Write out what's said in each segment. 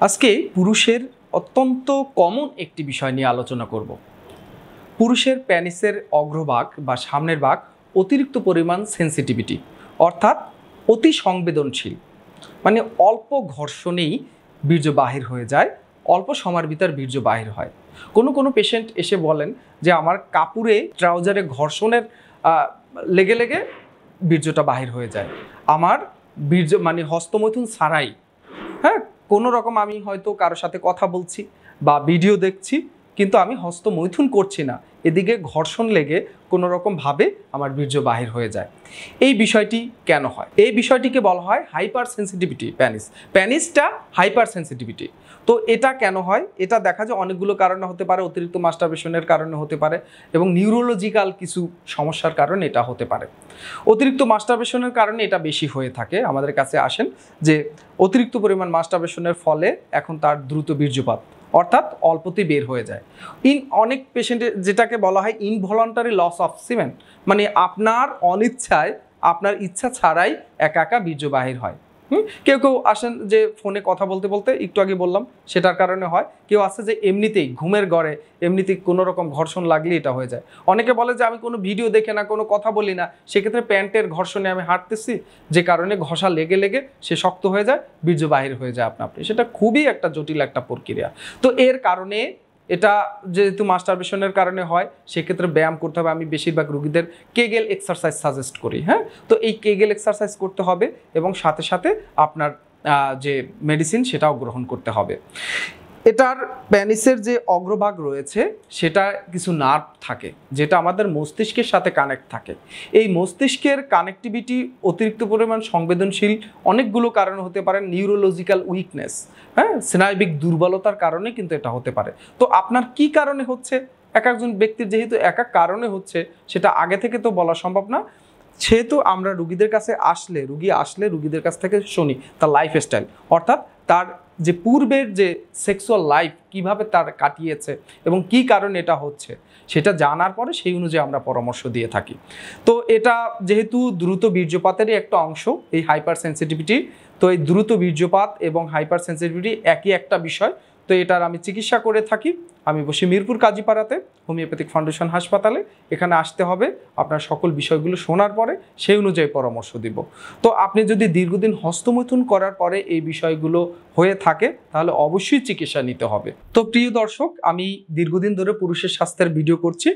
আজকে পুরুষের অত্যন্ত কমন একটি বিষয় নিয়ে আলোচনা করব। পুরুষের প্যানিসের অগ্রভাগ বা সামনের ভাগ অতিরিক্ত পরিমাণ সেন্সিটিভিটি, অর্থাৎ অতি সংবেদনশীল। মানে অল্প ঘর্ষণেই বীর্য বাহির হয়ে যায়, অল্প সময়ের ভিতর বীর্য বাহির হয়। কোনো পেশেন্ট এসে বলেন যে আমার কাপড়ে ট্রাউজারে ঘর্ষণের লেগে লেগে বীর্যটা বাহির হয়ে যায়। আমার বীর্য মানে হস্তমৈথুন ছাড়াই, হ্যাঁ, কোনো রকম আমি হয়তো কারোর সাথে কথা বলছি বা ভিডিও দেখছি, কিন্তু আমি হস্তমৈথুন করছি না, এদিকে ঘর্ষণ লেগে কোনো রকমভাবে আমার বীর্য বাহির হয়ে যায়। এই বিষয়টি কেন হয়? এই বিষয়টিকে বলা হয় হাইপার সেন্সিটিভিটি প্যানিসটা হাইপার সেন্সিটিভিটি। তো এটা কেন হয়? এটা দেখা যায় অনেকগুলো কারণে হতে পারে, অতিরিক্ত মাস্টারবেশনের কারণে হতে পারে এবং নিউরোলজিক্যাল কিছু সমস্যার কারণে এটা হতে পারে। অতিরিক্ত মাস্টারবেশনের কারণে এটা বেশি হয়ে থাকে। আমাদের কাছে আসেন যে অতিরিক্ত পরিমাণ মাস্টারবেশনের ফলে এখন তার দ্রুত বীর্যপাত, অর্থাৎ অল্পতেই বের হয়ে যায়। অনেক পেশেন্টের যেটাকে বলা হয় ইনভলান্টারি লস অফ সিমেন, মানে আপনার অনিচ্ছায়, আপনার ইচ্ছা ছাড়াই একা একা বীর্য বাহির হয়। কেউ কেউ আসেন যে ফোনে কথা বলতে বলতে, একটু আগে বললাম সেটার কারণে হয়। কেউ আছে যে এমনিতেই ঘুমের ঘরে এমনিতেই কোনো রকম ঘর্ষণ লাগলে এটা হয়ে যায়। অনেকে বলে যে আমি কোনো ভিডিও দেখে না, কোনো কথা বলি না, সেক্ষেত্রে প্যান্টের ঘর্ষণে আমি হাঁটতেছি, যে কারণে ঘষা লেগে লেগে সে শক্ত হয়ে যায়, বীর্য বাহির হয়ে যায় আপনা আপনি। সেটা খুবই একটা জটিল একটা প্রক্রিয়া। তো এর কারণে এটা যেহেতু মাস্টারবেশনের কারণে হয়, সেক্ষেত্রে ব্যায়াম করতে হবে। আমি বেশিরভাগ রুগীদের কেগেল এক্সারসাইজ সাজেস্ট করি। হ্যাঁ, তো এই কেগেল এক্সারসাইজ করতে হবে এবং সাথে সাথে আপনার যে মেডিসিন সেটাও গ্রহণ করতে হবে। এটার প্যানিসের যে অগ্রভাগ রয়েছে সেটা কিছু নার্ভ থাকে, যেটা আমাদের মস্তিষ্কের সাথে কানেক্ট থাকে। এই মস্তিষ্কের কানেক্টিভিটি অতিরিক্ত পরিমাণ সংবেদনশীল অনেকগুলো কারণ হতে পারে। নিউরোলজিক্যাল উইকনেস, হ্যাঁ, স্নায়বিক দুর্বলতার কারণে কিন্তু এটা হতে পারে। তো আপনার কি কারণে হচ্ছে, এক একজন ব্যক্তির যেহেতু এক এক কারণে হচ্ছে, সেটা আগে থেকে তো বলা সম্ভব না। সেহেতু আমরা রুগীদের কাছে আসলে রুগীদের কাছ থেকে শুনি তার লাইফস্টাইল, অর্থাৎ তার যে পূর্বের যে সেক্সুয়াল লাইফ কিভাবে তার কাটিয়েছে এবং কি কারণে এটা হচ্ছে, সেটা জানার পরে সেই অনুযায়ী আমরা পরামর্শ দিয়ে থাকি। তো এটা যেহেতু দ্রুত বীর্যপাতেরই একটা অংশ এই হাইপার সেন্সিটিভিটি, তো এই দ্রুত বীর্যপাত এবং হাইপার সেন্সিটিভিটি একই একটা বিষয়। তো এটার আমি চিকিৎসা করে থাকি। আমি বসি মিরপুর কাজীপাড়াতে, হোমিওপ্যাথিক ফাউন্ডেশন হাসপাতালে। এখানে আসতে হবে, আপনার সকল বিষয়গুলো শোনার পরে সেই অনুযায়ী পরামর্শ দিব। তো আপনি যদি দীর্ঘদিন হস্তমৈথুন করার পরে এই বিষয়গুলো হয়ে থাকে, তাহলে অবশ্যই চিকিৎসা নিতে হবে। তো প্রিয় দর্শক, আমি দীর্ঘদিন ধরে পুরুষের স্বাস্থ্যের ভিডিও করছি।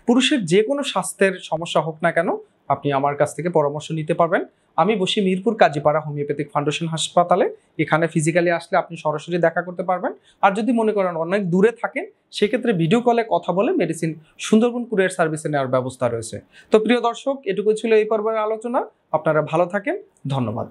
পুরুষের যে কোনো স্বাস্থ্যের সমস্যা হোক না কেন, আপনি আমার কাছ থেকে পরামর্শ নিতে পারবেন। আমি বসি মিরপুর কাজীপাড়া হোমিওপ্যাথিক ফাউন্ডেশন হাসপাতালে। এখানে ফিজিক্যালি আসলে আপনি সরাসরি দেখা করতে পারবেন। আর যদি মনে করেন অনেক দূরে থাকেন, সেক্ষেত্রে ভিডিও কলে কথা বলে মেডিসিন সুন্দরবন কুরিয়ার সার্ভিসে নেওয়ার ব্যবস্থা রয়েছে। তো প্রিয় দর্শক, এটুকু ছিল এই পর্বের আলোচনা। আপনারা ভালো থাকেন, ধন্যবাদ।